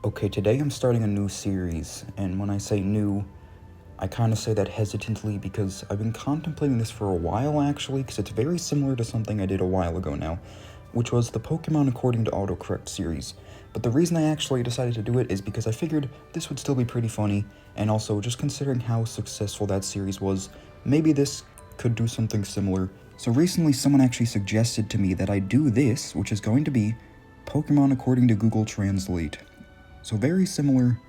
Okay, today I'm starting a new series, and when I say new, I kind of say that hesitantly because I've been contemplating this for a while actually, because it's very similar to something I did a while ago now, which was the Pokemon According to Autocorrect series. But the reason I actually decided to do it is because I figured this would still be pretty funny, and also just considering how successful that series was, maybe this could do something similar. So recently someone actually suggested to me that I do this, which is going to be Pokemon According to Google Translate. So very similar,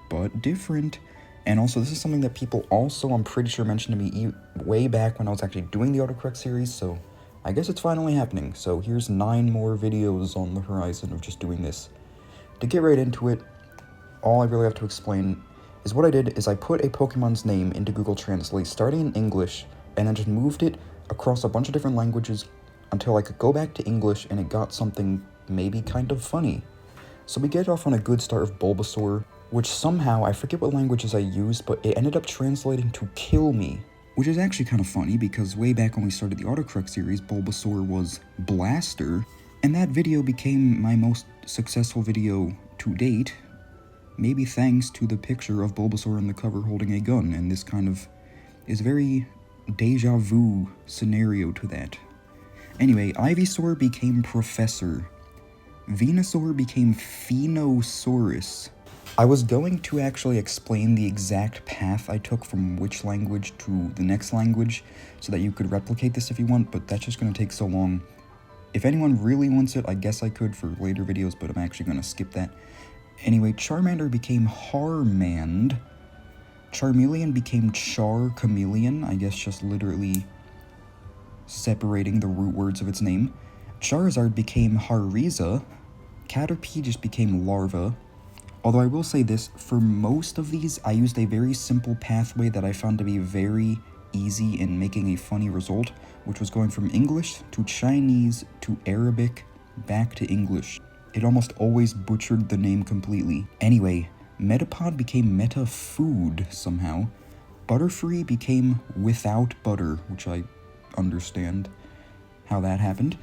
but different. And also, this is something that people also, I'm pretty sure, mentioned to me way back when I was actually doing the autocorrect series, so I guess it's finally happening. So here's 9 more videos on the horizon of just doing this. To get right into it, all I really have to explain is what I did is I put a Pokemon's name into Google Translate, starting in English, and then just moved it across a bunch of different languages until I could go back to English and it got something maybe kind of funny. So we get off on a good start of Bulbasaur, which somehow, I forget what languages I used, but it ended up translating to kill me. Which is actually kind of funny, because way back when we started the autocorrect series, Bulbasaur was Blaster, and that video became my most successful video to date, maybe thanks to the picture of Bulbasaur in the cover holding a gun, and this kind of is very deja vu scenario to that. Anyway, Ivysaur became Professor. Venusaur became Phenosaurus. I was going to actually explain the exact path I took from which language to the next language so that you could replicate this if you want, but that's just going to take so long. If anyone really wants it, I guess I could for later videos, but I'm actually going to skip that. Anyway, Charmander became Charmand. Charmeleon became Charchameleon, I guess just literally separating the root words of its name. Charizard became Harriza. Caterpie just became Larva. Although I will say this, for most of these, I used a very simple pathway that I found to be very easy in making a funny result, which was going from English to Chinese to Arabic back to English. It almost always butchered the name completely. Anyway, Metapod became Meta-Food somehow. Butterfree became Without Butter, which I understand how that happened.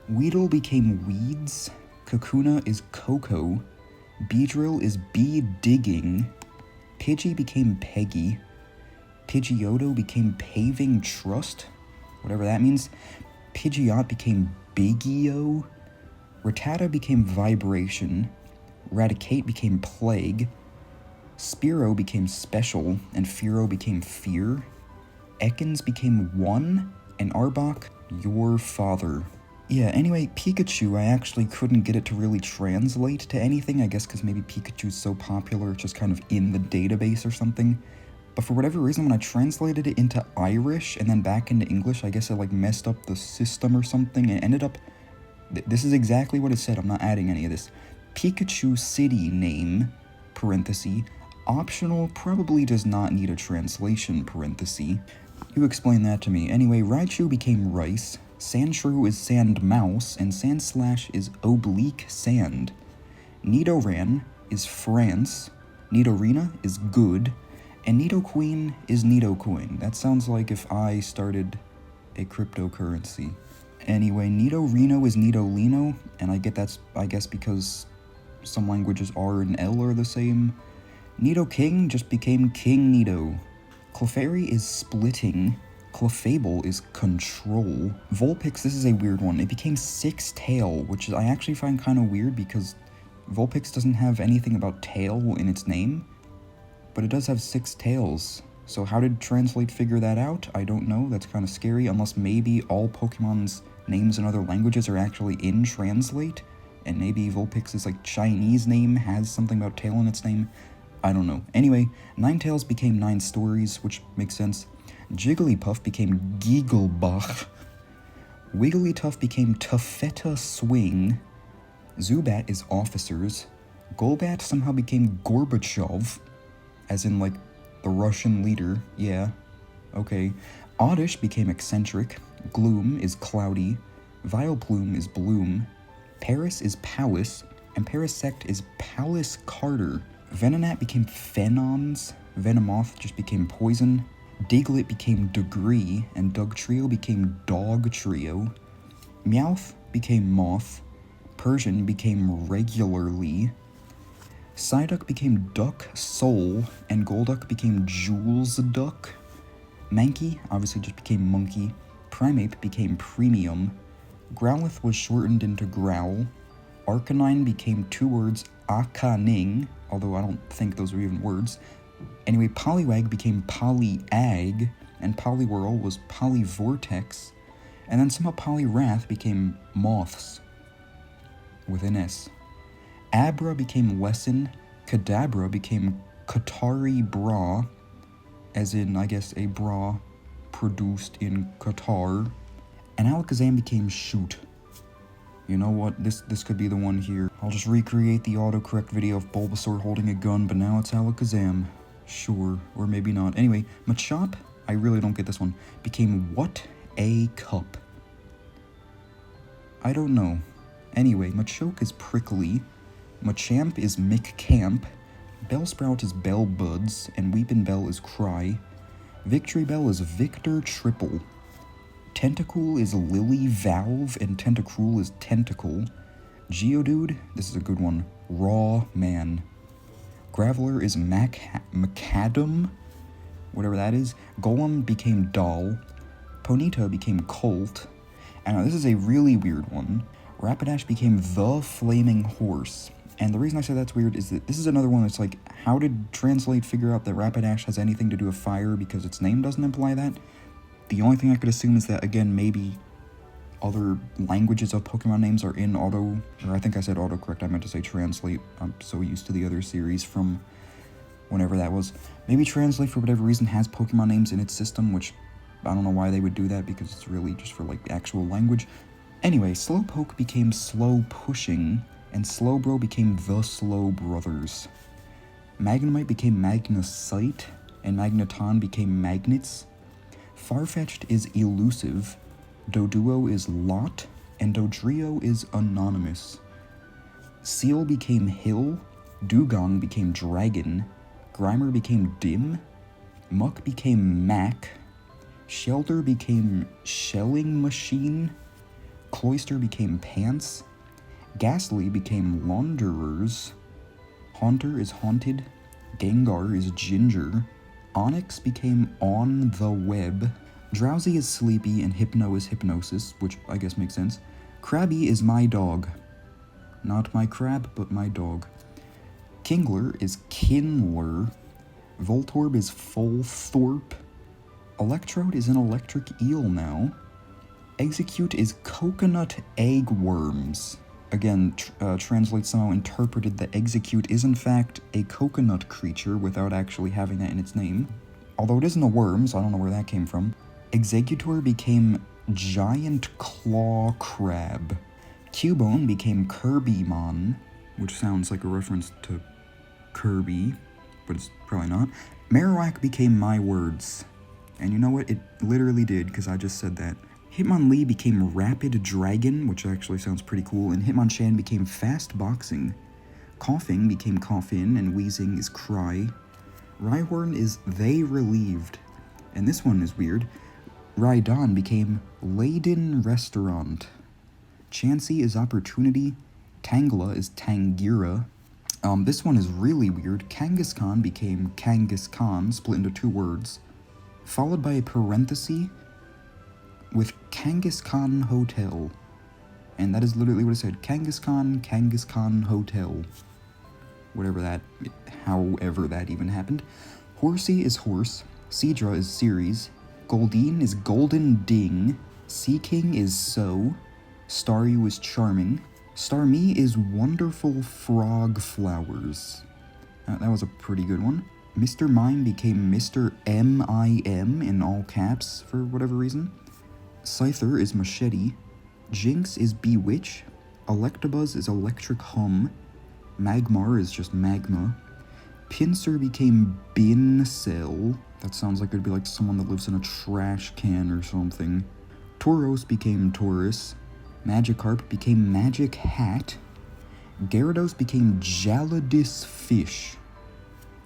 Weedle became Weeds. Kakuna is Coco. Beedrill is Bee-Digging. Pidgey became Peggy. Pidgeotto became Paving Trust, whatever that means. Pidgeot became Bigio. Rattata became Vibration. Raticate became Plague. Spearow became Special, and Fearow became Fear. Ekans became One, and Arbok, Your Father. Yeah, anyway, Pikachu, I actually couldn't get it to really translate to anything, I guess because maybe Pikachu's so popular, it's just kind of in the database or something. But for whatever reason, when I translated it into Irish and then back into English, I guess it like messed up the system or something. It ended up, this is exactly what it said, I'm not adding any of this. Pikachu city name, parenthesis, optional, probably does not need a translation, parenthesis. You explain that to me. Anyway, Raichu became Rice. Sandshrew is Sand Mouse, and Sandslash is Oblique Sand. Nidoran is France, Nidorina is Good, and Nidoqueen is Nidocoin. That sounds like if I started a cryptocurrency. Anyway, Nidorino is Nidolino, and I guess because some languages R and L are the same. Nidoking just became King Nido. Clefairy is Splitting. Clefable is Control. Vulpix, this is a weird one. It became Six Tail, which I actually find kind of weird because Vulpix doesn't have anything about tail in its name, but it does have 6 tails. So how did Translate figure that out? I don't know. That's kind of scary, unless maybe all Pokemon's names in other languages are actually in Translate, and maybe Vulpix's like Chinese name has something about tail in its name. I don't know. Anyway, Ninetales became 9 Stories, which makes sense. Jigglypuff became Gigglebach. Wigglytuff became Tuffeta Swing. Zubat is Officers. Golbat somehow became Gorbachev, as in like the Russian leader, yeah, okay. Oddish became Eccentric. Gloom is Cloudy. Vileplume is Bloom. Paris is Palace, and Parasect is Palace Carter. Venonat became Phenons. Venomoth just became Poison. Diglett became Degree, and Dugtrio became Dog Trio. Meowth became Moth. Persian became Regularly. Psyduck became Duck Soul, and Golduck became Jules Duck. Mankey obviously just became Monkey. Primeape became Premium. Growlithe was shortened into Growl. Arcanine became two words Akaning, although I don't think those are even words. Anyway, Poliwag became Polyag, and Poliwhirl was Polyvortex, and then somehow Poliwrath became Moths, with an S. Abra became Lesson, Kadabra became Qatari Bra, as in, I guess, a bra produced in Qatar, and Alakazam became Shoot. You know what, this could be the one here. I'll just recreate the autocorrect video of Bulbasaur holding a gun, but now it's Alakazam. Sure, or maybe not. Anyway, Machop, I really don't get this one, became What a Cup. I don't know. Anyway, Machoke is Prickly, Machamp is McCamp, Bellsprout is Bellbuds, and Weepinbell is Cry. Victreebel is Victor Triple. Tentacool is Lily Valve, and Tentacruel is Tentacle. Geodude, this is a good one, Raw Man. Graveler is Macadam, whatever that is. Golem became Doll. Ponyta became Colt. And now this is a really weird one. Rapidash became The Flaming Horse. And the reason I say that's weird is that this is another one that's like, how did Translate figure out that Rapidash has anything to do with fire because its name doesn't imply that? The only thing I could assume is that, again, maybe other languages of Pokemon names are in I think I said autocorrect, I meant to say Translate. I'm so used to the other series from whenever that was. Maybe Translate, for whatever reason, has Pokemon names in its system, which I don't know why they would do that, because it's really just for, like, actual language. Anyway, Slowpoke became Slow Pushing, and Slowbro became The Slow Brothers. Magnemite became Magnesite, and Magneton became Magnets. Farfetch'd is Elusive, Doduo is Lot, and Dodrio is Anonymous. Seal became Hill, Dugong became Dragon, Grimer became Dim, Muck became Mac, Shelter became Shelling Machine, Cloyster became Pants, Ghastly became Launderers, Haunter is Haunted, Gengar is Ginger, Onyx became On the Web, Drowsy is Sleepy, and Hypno is Hypnosis, which I guess makes sense. Krabby is My Dog. Not my crab, but my dog. Kingler is Kinler. Voltorb is Fullthorpe. Electrode is an electric eel now. Execute is Coconut Eggworms. Again, Translate somehow interpreted that Execute is in fact a coconut creature without actually having that in its name. Although it isn't a worm, so I don't know where that came from. Executor became Giant Claw Crab. Cubone became Kirbymon, which sounds like a reference to Kirby, but it's probably not. Marowak became My Words. And you know what? It literally did, because I just said that. Hitmonlee became Rapid Dragon, which actually sounds pretty cool, and Hitmonchan became Fast Boxing. Coughing became Coughin, and Wheezing is Cry. Rhyhorn is They Relieved, and this one is weird. Rhydon became Laden Restaurant. Chansey is Opportunity. Tangela is Tangira. This one is really weird. Kangaskhan became Kangaskhan, split into two words, followed by a parenthesis with Kangaskhan Hotel. And that is literally what it said. Kangaskhan Hotel. However that even happened. Horsey is Horse. Seadra is Ceres. Goldeen is Golden Ding. Seaking is So. Staryu is Charming. Starmie is Wonderful Frog Flowers. That was a pretty good one. Mr. Mime became Mr. M.I.M. in all caps for whatever reason. Scyther is Machete. Jinx is Bewitch. Electabuzz is Electric Hum. Magmar is just Magma. Pinsir became Bincel. That sounds like it'd be like someone that lives in a trash can or something. Tauros became Taurus. Magikarp became Magic Hat. Gyarados became Jalodis Fish.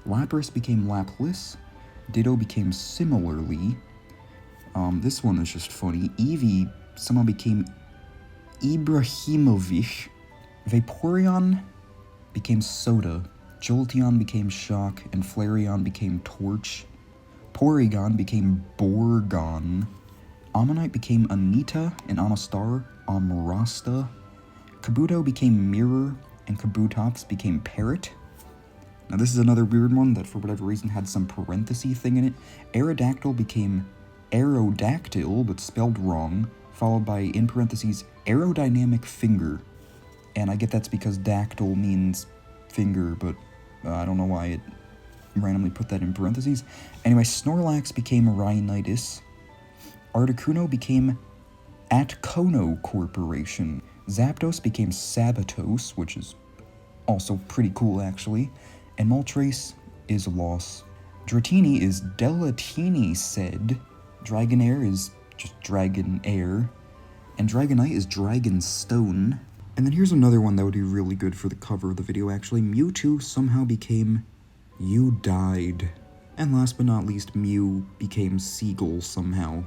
Lapras became Lapras. Ditto became Similarly. This one is just funny. Eevee somehow became Ibrahimovic. Vaporeon became Soda. Jolteon became Shock, and Flareon became Torch. Porygon became Borgon. Ammonite became Anita, and Amistar, Amrasta. Kabuto became Mirror, and Kabutops became Parrot. Now this is another weird one that for whatever reason had some parenthesis thing in it. Aerodactyl became Aerodactyl, but spelled wrong, followed by, in parentheses, Aerodynamic Finger. And I get that's because dactyl means finger, but I don't know why it randomly put that in parentheses. Anyway, Snorlax became Rhinitis. Articuno became Atkono Corporation. Zapdos became Sabatos, which is also pretty cool actually. And Moltres is Loss. Dratini is Delatini said. Dragonair is just Dragonair. And Dragonite is Dragonstone. And then here's another one that would be really good for the cover of the video actually. Mewtwo somehow became You Died. And last but not least, Mew became Seagull somehow.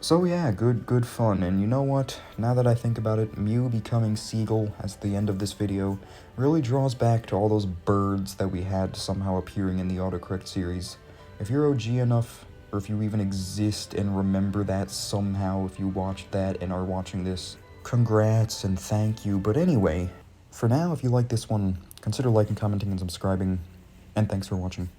So yeah, good fun, and you know what? Now that I think about it, Mew becoming Seagull as the end of this video really draws back to all those birds that we had somehow appearing in the autocorrect series. If you're OG enough, or if you even exist and remember that somehow, if you watched that and are watching this, congrats and thank you. But anyway, for now, if you like this one, consider liking, commenting, and subscribing, and thanks for watching.